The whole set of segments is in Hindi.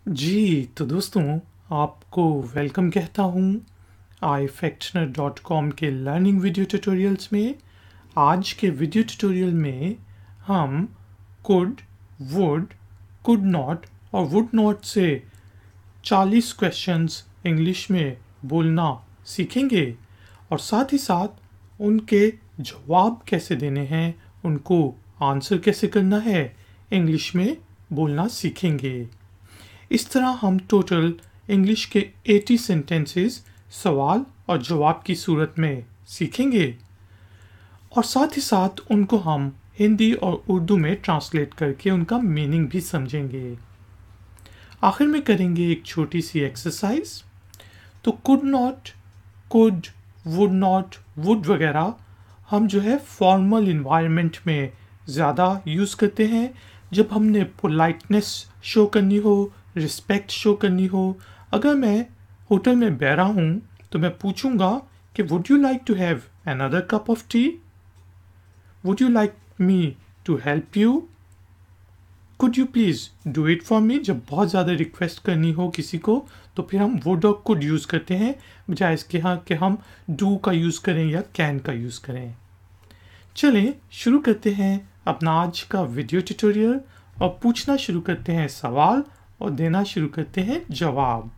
जी, तो दोस्तों आपको वेलकम कहता हूँ ifactioner.com के लर्निंग वीडियो ट्यूटोरियल्स में। आज के वीडियो ट्यूटोरियल में हम कुड, वुड, कुड नॉट और वुड नॉट से 40 क्वेश्चंस इंग्लिश में बोलना सीखेंगे और साथ ही साथ उनके जवाब कैसे देने हैं, उनको आंसर कैसे करना है, इंग्लिश में बोलना सीखेंगे। इस तरह हम टोटल इंग्लिश के 80 सेंटेंसेस सवाल और जवाब की सूरत में सीखेंगे और साथ ही साथ उनको हम हिंदी और उर्दू में ट्रांसलेट करके उनका मीनिंग भी समझेंगे। आखिर में करेंगे एक छोटी सी एक्सरसाइज। तो could not, could, would not, would वगैरह हम जो है फॉर्मल इन्वायरमेंट में ज़्यादा यूज़ करते हैं जब हमने पोलाइटनेस शो करनी हो, रिस्पेक्ट शो करनी हो। अगर मैं होटल में बैठा हूँ तो मैं पूछूंगा कि would you like to have another cup of tea, would you like me to help you, could you please do it for me. जब बहुत ज़्यादा रिक्वेस्ट करनी हो किसी को तो फिर हम वुड और कुड यूज़ करते हैं बजाय इसके हाँ कि हम डू का यूज़ करें या कैन का यूज़ करें। चलें शुरू करते हैं अपना आज का वीडियो ट्यूटोरियल और पूछना शुरू करते हैं सवाल और देना शुरू करते हैं जवाब।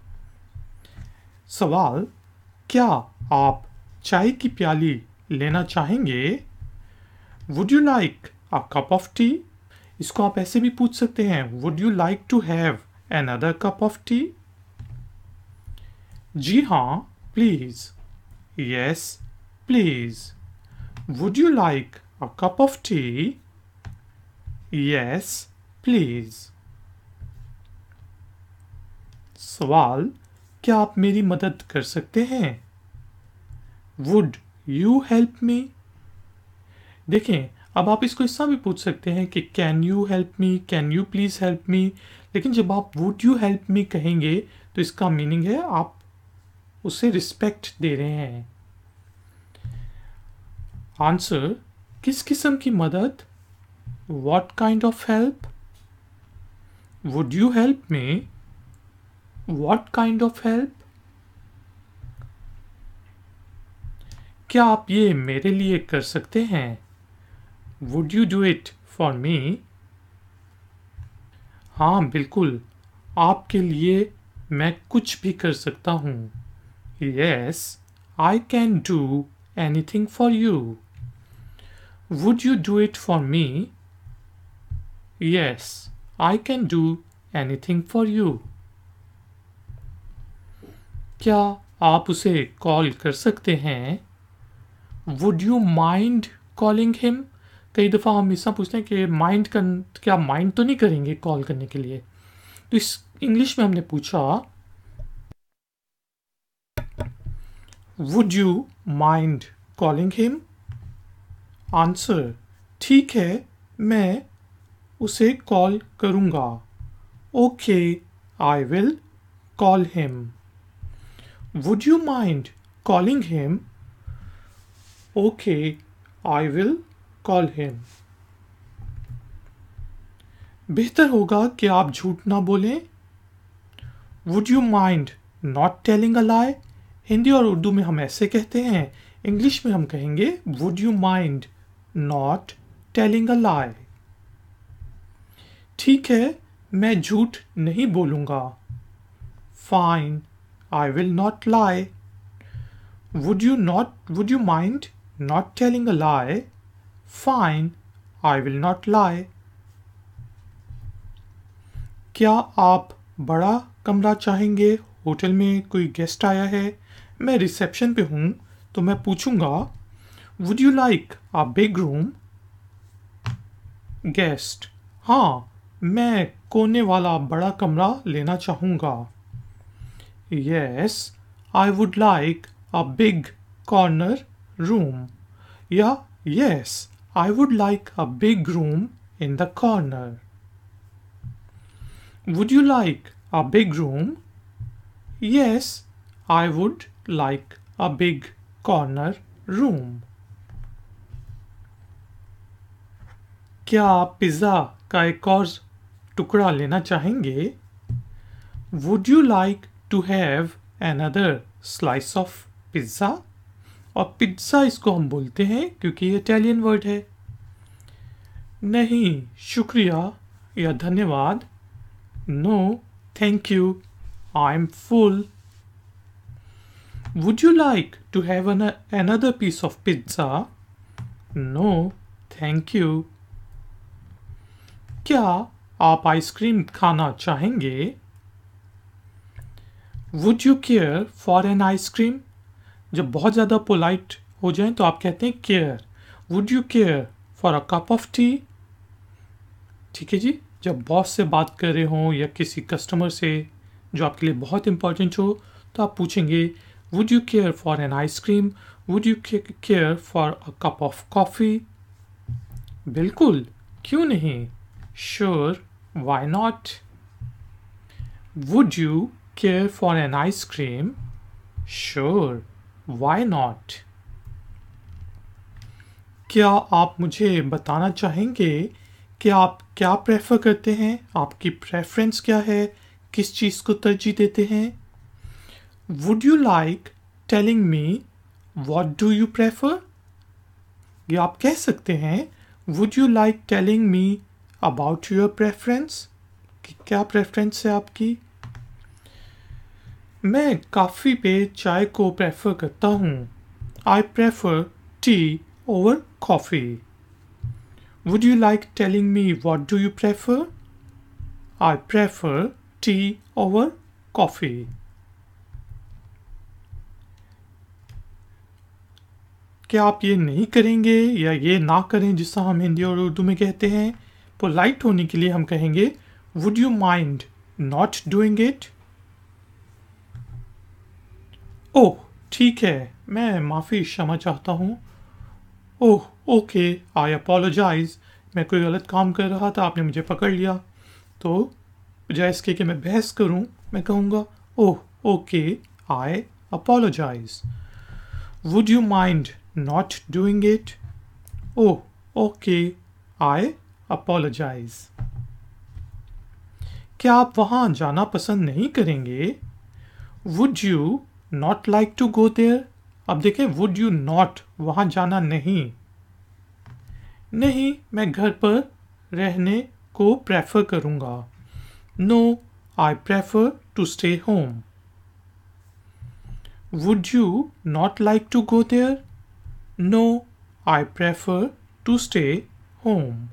सवाल: क्या आप चाय की प्याली लेना चाहेंगे? Would you like a cup of tea? इसको आप ऐसे भी पूछ सकते हैं, would you like to have another cup of tea? जी हाँ, please. Yes, please. Would you like a cup of tea? Yes, please. सवाल: क्या आप मेरी मदद कर सकते हैं? Would you help me? देखें, अब आप इसको ऐसा भी पूछ सकते हैं कि can you help me, can you please help me. लेकिन जब आप वुड यू हेल्प मी कहेंगे तो इसका मीनिंग है आप उसे रिस्पेक्ट दे रहे हैं। आंसर: किस किस्म की मदद? What kind of help? Would you help me? What kind of help? क्या आप ये मेरे लिए कर सकते हैं? Would you do it for मी? हाँ बिल्कुल, आपके लिए मैं कुछ भी कर सकता हूँ। Yes, I can do anything for you. Would you do it for me? Yes, I can do anything for you. क्या आप उसे कॉल कर सकते हैं? Would you mind calling him? कई दफ़ा हम ऐसा पूछते हैं कि माइंड कर, क्या माइंड तो नहीं करेंगे कॉल करने के लिए? तो इस इंग्लिश में हमने पूछा would you mind calling him? Answer: ठीक है, मैं उसे कॉल करूँगा। Okay, I will call him. Would you mind calling him? Okay, I will call him. बेहतर होगा कि आप झूठ ना बोलें। Would you mind not telling a lie? Hindi और उर्दू में हम ऐसे कहते हैं, इंग्लिश में हम कहेंगे would you mind not telling a lie? ठीक है, मैं झूठ नहीं बोलूँगा। Fine, I will not lie. Would you mind not telling a lie? Fine, I will not lie. क्या आप बड़ा कमरा चाहेंगे? होटल में कोई गेस्ट आया है, मैं रिसेप्शन पे हूँ तो मैं पूछूंगा would you like a big room? Guest: हाँ, मैं कोने वाला बड़ा कमरा लेना चाहूँगा। Yes, I would like a big corner room. या yes, I would like a big room in the corner. Would you like a big room? Yes, I would like a big corner room. क्या आप पिज़्ज़ा का एक और टुकड़ा लेना चाहेंगे? Would you like to have another slice of pizza? और पिज्ज़ा इसको हम बोलते हैं क्योंकि ये इटालियन वर्ड है। नहीं, शुक्रिया या धन्यवाद। No, thank you. I'm full. Would you like to have another piece of pizza? No, thank you. क्या आप आइसक्रीम खाना चाहेंगे? Would you care for an ice cream? जब बहुत ज़्यादा पोलाइट हो जाएं तो आप कहते हैं care. Would you care for a cup of tea? ठीक है जी, जब बॉस से बात कर रहे हों या किसी कस्टमर से जो आपके लिए बहुत इंपॉर्टेंट हो तो आप पूछेंगे Would you care for an ice cream? Would you care for a cup of coffee? बिल्कुल, क्यों नहीं? Sure, why not? Would you care for an ice cream? Sure, why not? क्या आप मुझे बताना चाहेंगे कि आप क्या प्रेफर करते हैं? आपकी प्रेफरेंस क्या है? किस चीज़ को तरजीह देते हैं? Would you like telling me what do you prefer? ये आप कह सकते हैं Would you like telling me about your preference? कि क्या प्रेफरेंस है आपकी? मैं काफ़ी पे चाय को प्रेफर करता हूँ। I prefer tea over coffee. Would you like telling me what do you prefer? I prefer tea over coffee. क्या आप ये नहीं करेंगे या ये ना करें जिससे हम हिंदी और उर्दू में कहते हैं? पोलाइट होने के लिए हम कहेंगे Would you mind not doing it? ओह ठीक है, मैं माफ़ी क्षमा चाहता हूँ। ओह ओके, आई अपोलोजाइज। मैं कोई गलत काम कर रहा था, आपने मुझे पकड़ लिया। तो बजाय इसके कि मैं बहस करूँ, मैं कहूँगा oh okay, I apologise. Would you mind not doing it? Oh okay, I apologise. क्या आप वहाँ जाना पसंद नहीं करेंगे? Would you not like to go there? अब देखें, वुड यू नॉट, वहाँ जाना नहीं। नहीं, मैं घर पर रहने को प्रेफर करूँगा। No, I prefer to stay home. Would you not like to go there? No, I prefer to stay home.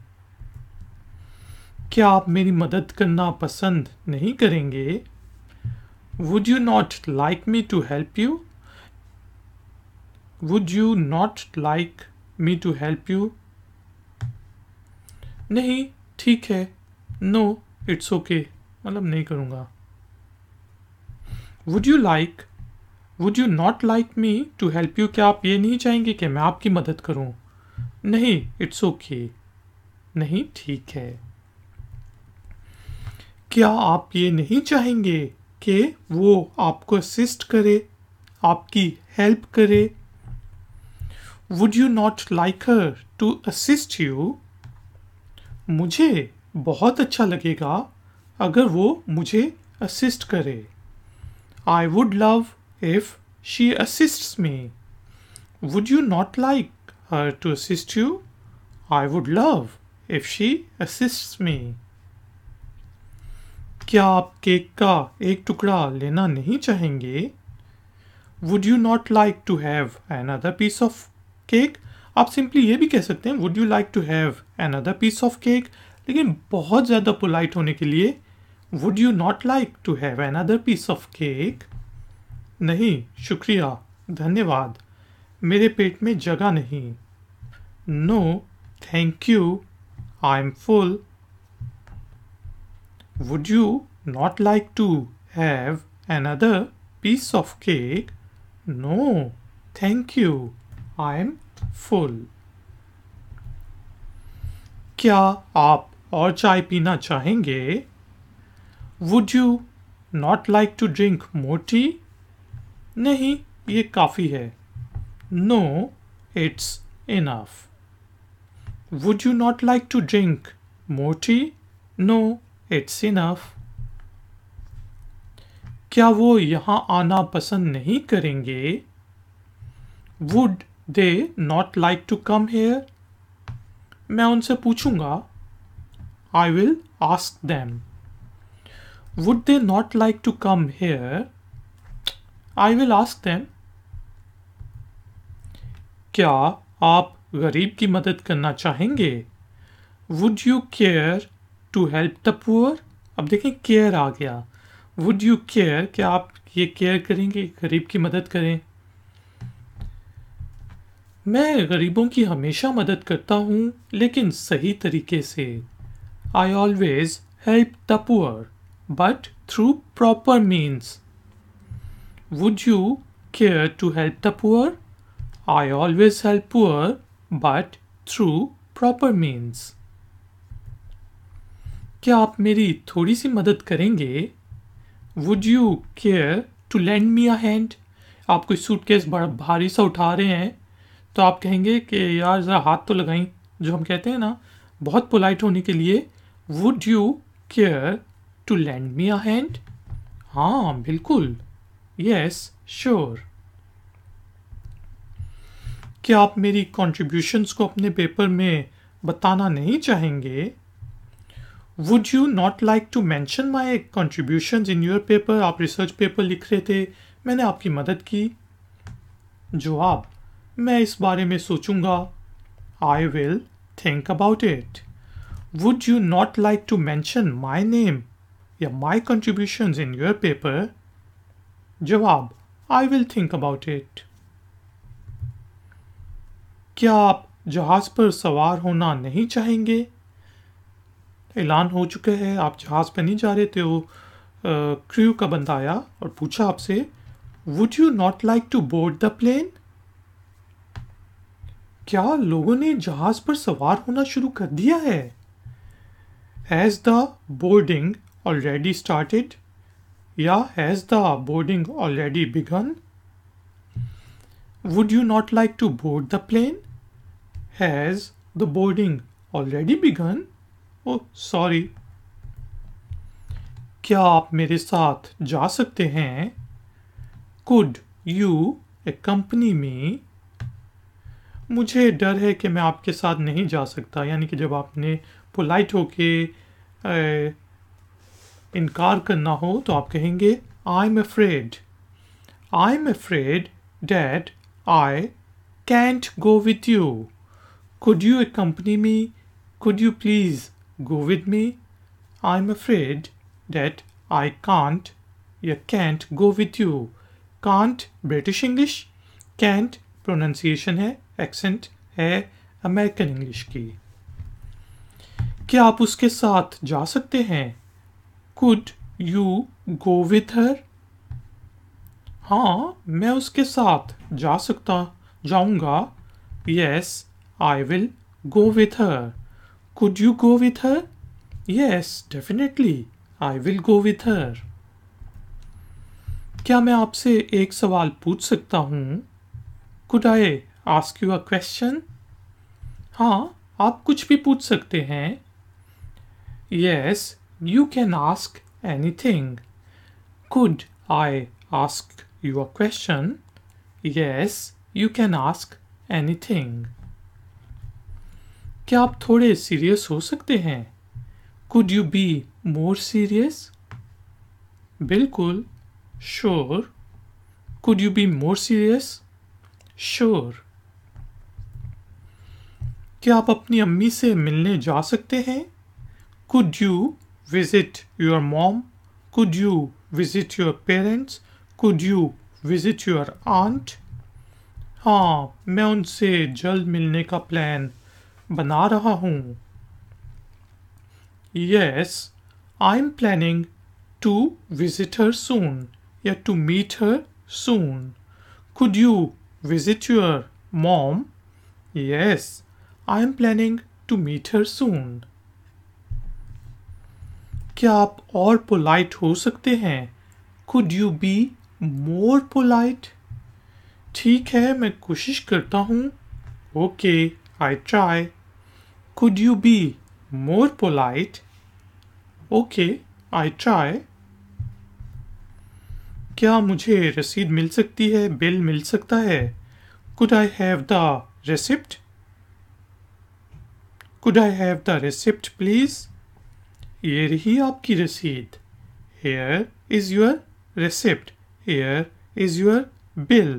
क्या आप मेरी मदद करना पसंद नहीं करेंगे? Would you not like me to help you? Would you not like me to help you? नहीं, ठीक है। No, it's okay. मतलब नहीं करूँगा। Would you not like me to help you? क्या आप ये नहीं चाहेंगे कि मैं आपकी मदद करूँ? नहीं, it's okay. नहीं, ठीक है। क्या आप ये नहीं चाहेंगे कि वो आपको असिस्ट करे, आपकी हेल्प करे? Would you not like her to assist you? मुझे बहुत अच्छा लगेगा अगर वो मुझे असिस्ट करे। I would love if she assists me. Would you not like her to assist you? I would love if she assists me. क्या आप केक का एक टुकड़ा लेना नहीं चाहेंगे? Would you not like to have another piece of cake? आप सिंपली ये भी कह सकते हैं Would you like to have another piece of cake? लेकिन बहुत ज़्यादा पोलाइट होने के लिए Would you not like to have another piece of cake? नहीं, शुक्रिया, धन्यवाद, मेरे पेट में जगह नहीं। No, thank you, I'm full. Would you not like to have another piece of cake? No, thank you. I'm full. क्या आप और चाय पीना चाहेंगे? Would you not like to drink more tea? नहीं, ये काफ़ी है। No, it's enough. Would you not like to drink more tea? No, it's enough. क्या वो यहाँ आना पसंद नहीं करेंगे? Would they not like to come here? मैं उनसे पूछूंगा. I will ask them. Would they not like to come here? I will ask them. क्या आप गरीब की मदद करना चाहेंगे? Would you care to help the poor? अब देखें care आ गया. Would you care? क्या आप ये care करेंगे गरीब की मदद करें? मैं गरीबों की हमेशा मदद करता हूँ लेकिन सही तरीके से. I always help the poor, but through proper means. Would you care to help the poor? I always help poor, but through proper means. क्या आप मेरी थोड़ी सी मदद करेंगे? Would you care to lend me a hand? आप कोई सूटकेस बड़ा भारी सा उठा रहे हैं तो आप कहेंगे कि यार ज़रा हाथ तो लगाएं, जो हम कहते हैं ना बहुत पोलाइट होने के लिए. Would you care to lend me a hand? हाँ बिल्कुल. Yes, sure. क्या आप मेरी contributions को अपने पेपर में बताना नहीं चाहेंगे? Would you not like to mention my contributions in your paper? आप रिसर्च पेपर लिख रहे थे, मैंने आपकी मदद की. जवाब, मैं इस बारे में सोचूंगा. I will think about it. Would you not like to mention my name या my contributions in your paper? जवाब, I will think about it. क्या आप जहाज पर सवार होना नहीं चाहेंगे? ऐलान हो चुका है, आप जहाज पर नहीं जा रहे थे. वो क्रू का बंदा आया और पूछा आपसे, Would you not like to board the plane? क्या लोगों ने जहाज पर सवार होना शुरू कर दिया है? Has the boarding already started? या has the boarding already begun? Would you not like to board the plane? Has the boarding already begun? Oh, sorry. क्या आप मेरे साथ जा सकते हैं? Could you accompany me? मुझे डर है कि मैं आपके साथ नहीं जा सकता. यानी कि जब आपने पोलाइट होके इनकार करना हो तो आप कहेंगे I'm afraid. I'm afraid that I can't go with you. Could you accompany me? Could you please go with me? I'm afraid that I can't या can't go with you. Can't British English, can't pronunciation है, accent है American English की. क्या आप उसके साथ जा सकते हैं? Could you go with her? हाँ, मैं उसके साथ जाऊंगा. Yes, I will go with her. Could you go with her? Yes, definitely. I will go with her. क्या मैं आपसे एक सवाल पूछ सकता हूँ? Could I ask you a question? हाँ, आप कुछ भी पूछ सकते हैं. Yes, you can ask anything. Could I ask you a question? Yes, you can ask anything. क्या आप थोड़े सीरियस हो सकते हैं? Could you be more serious? बिल्कुल. Sure. Could you be more serious? Sure. क्या आप अपनी अम्मी से मिलने जा सकते हैं? Could you visit your mom? Could you visit your parents? Could you visit your aunt? हाँ, मैं उनसे जल्द मिलने का प्लान बना रहा हूँ. Yes, I'm planning to visit her soon. या to meet her soon. Could you visit your mom? Yes, I'm planning to meet her soon. क्या आप और पोलाइट हो सकते हैं? Could you be more polite? ठीक है, मैं कोशिश करता हूँ. Okay, I try. Could you be more polite? Okay, I try. क्या मुझे रसीद मिल सकती है, बिल मिल सकता है? Could I have the receipt? Could I have the receipt please? ये रही आपकी रसीद. Here is your receipt. Here is your bill.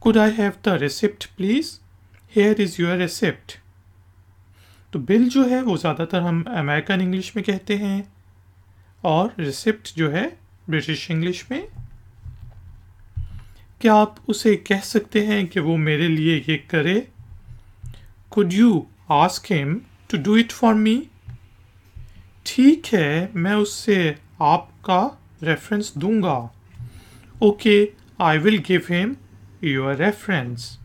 Could I have the receipt please? Here is your receipt. तो बिल जो है वो ज़्यादातर हम अमेरिकन इंग्लिश में कहते हैं और रिसिप्ट जो है ब्रिटिश इंग्लिश में. क्या आप उसे कह सकते हैं कि वो मेरे लिए ये करे? Could you ask him to do it for me? ठीक है, मैं उससे आपका रेफरेंस दूंगा. Okay, I will give him your reference.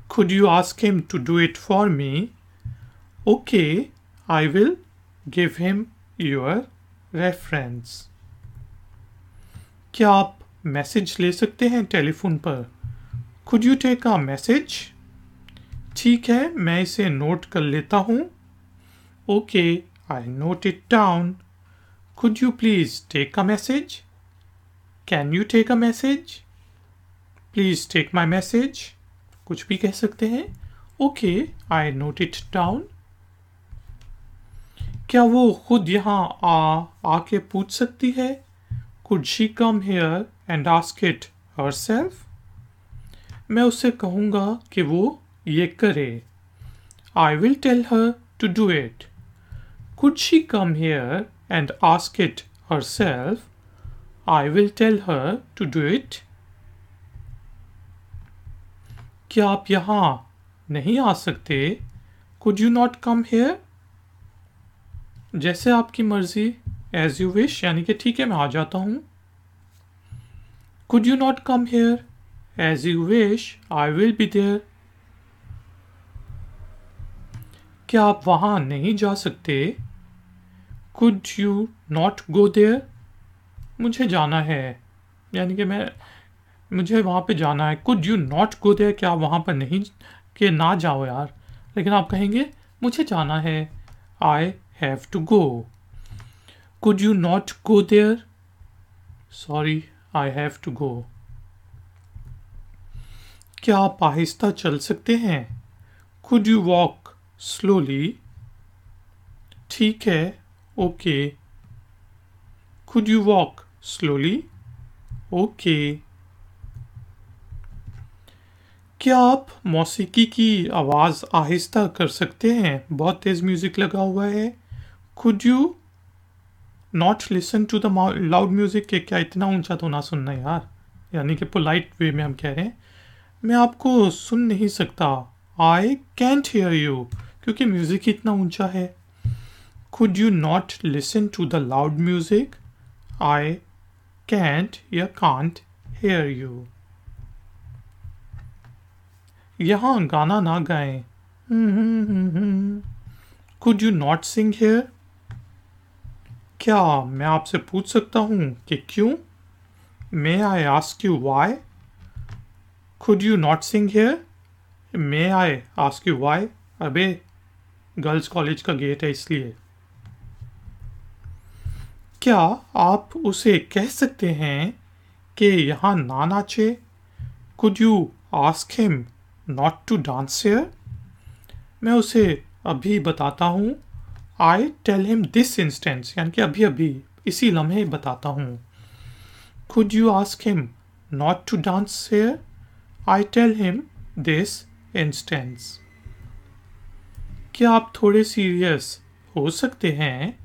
Could you ask him to do it for me? Okay, I will give him your reference. क्या आप मैसेज ले सकते हैं टेलीफोन पर? Could you take a message? ठीक है, मैं इसे नोट कर लेता हूँ. Okay, I note it down. Could you please take a message? Can you take a message? Please take my message. कुछ भी कह सकते हैं. Okay, I note it down. क्या वो खुद यहाँ आके पूछ सकती है? Could she come here and ask it herself? मैं उससे कहूँगा कि वो ये करे. I will tell her to do it. Could she come here and ask it herself? I will tell her to do it. क्या आप यहाँ नहीं आ सकते? Could you not come here? जैसे आपकी मर्जी, as you wish, यानी कि ठीक है मैं आ जाता हूँ. Could you not come here? As you wish, I will be there. क्या आप वहाँ नहीं जा सकते? Could you not go there? मुझे जाना है, यानी कि मुझे वहाँ पे जाना है. Could you not go there? क्या आप वहाँ पर नहीं कि ना जाओ यार, लेकिन आप कहेंगे मुझे जाना है. I have to go. Could you not go there? Sorry, I have to go. क्या आप आहिस्ता चल सकते हैं? Could you walk slowly? ठीक है, okay. Could you walk slowly? Okay. क्या आप मौसीकी की आवाज़ आहिस्ता कर सकते हैं? बहुत तेज़ म्यूज़िक लगा हुआ है. Could you not listen to the loud music? के क्या इतना ऊंचा तो ना सुनना यार, यानी कि पोलाइट वे में हम कह रहे हैं मैं आपको सुन नहीं सकता. I can't hear you, क्योंकि म्यूज़िक इतना ऊंचा है. Could you not listen to the loud music? I can't या can't hear you. यहाँ गाना ना गाएं. Could you not sing here? क्या मैं आपसे पूछ सकता हूँ कि क्यों? May I ask you why? Could you not sing here? May I ask you why? अबे गर्ल्स कॉलेज का गेट है इसलिए. क्या आप उसे कह सकते हैं कि यहाँ ना नाचे? Could you ask him not to dance here? मैं उसे अभी बताता हूँ. I tell him this instance, यानी कि अभी अभी इसी लम्हे बताता हूँ. Could you ask him not to dance here? I tell him this instance. क्या आप थोड़े सीरियस हो सकते हैं?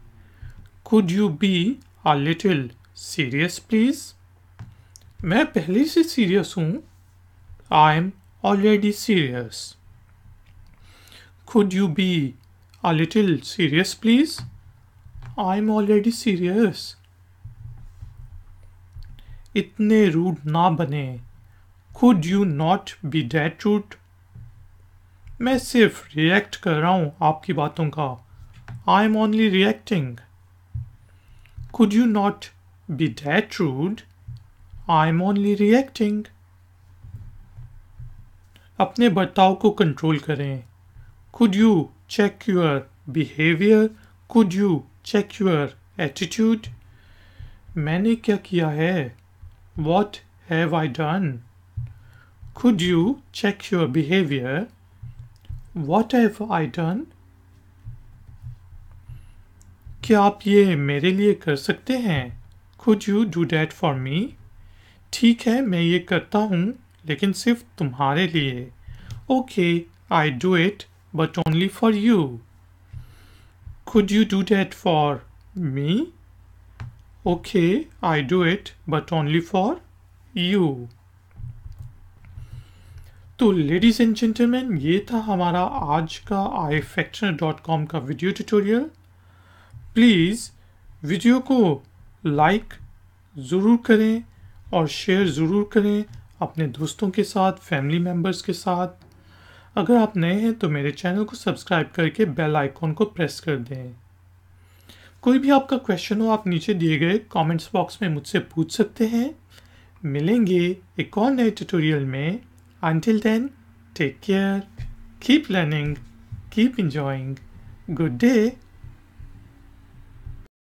Could you be a little serious please? मैं पहले से सीरियस हूँ. I'm already serious. Could you be a little serious please? I'm already serious. इतने रूड ना बने. Could you not be that rude? मैं सिर्फ रिएक्ट कर रहा हूँ आपकी बातों का. I'm only reacting. Could you not be that rude? I'm only reacting. अपने बर्ताव को कंट्रोल करें. Could you check your behavior? Could you check your attitude? मैंने क्या किया है? What have I done? Could you check your behavior? What have I done? क्या आप ये मेरे लिए कर सकते हैं? Could you do that for me? ठीक है, मैं ये करता हूँ, लेकिन सिर्फ तुम्हारे लिए. Okay, I do it, but only for you. Could you do that for me? Okay, I do it, but only for you. तो लेडीज एंड जेंटलमैन, ये था हमारा आज का ifactor.com का वीडियो ट्यूटोरियल. प्लीज़ वीडियो को लाइक ज़रूर करें और शेयर ज़रूर करें अपने दोस्तों के साथ, फैमिली मेम्बर्स के साथ. अगर आप नए हैं तो मेरे चैनल को सब्सक्राइब करके बेल आइकॉन को प्रेस कर दें. कोई भी आपका क्वेश्चन हो आप नीचे दिए गए कमेंट्स बॉक्स में मुझसे पूछ सकते हैं. मिलेंगे एक और नए ट्यूटोरियल में. Until then, take care, keep learning, keep enjoying. Good day.